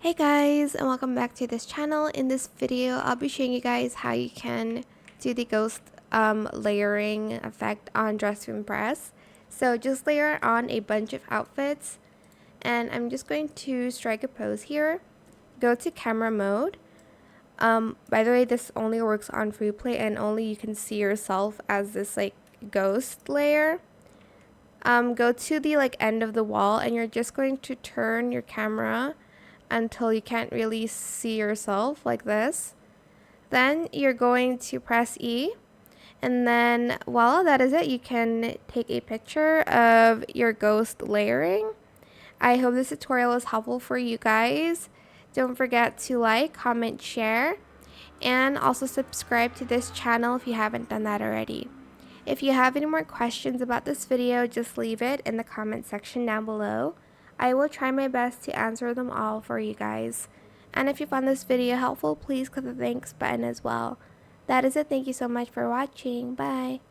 Hey guys, and welcome back to this channel. In this video, I'll be showing you guys how you can do the ghost layering effect on Dress to Impress. So just layer on a bunch of outfits, and I'm just going to strike a pose here. Go to camera mode. By the way, this only works on free play, and only you can see yourself as this like ghost layer. Go to the end of the wall, and you're just going to turn your camera until you can't really see yourself like this. Then you're going to press E, and then voila, that is it. You can take a picture of your ghost layering. I hope this tutorial was helpful for you guys. Don't forget to like, comment, share, and also subscribe to this channel if you haven't done that already. If you have any more questions about this video, just leave it in the comment section down below. I will try my best to answer them all for you guys. And if you found this video helpful, please click the thanks button as well. That is it. Thank you so much for watching. Bye.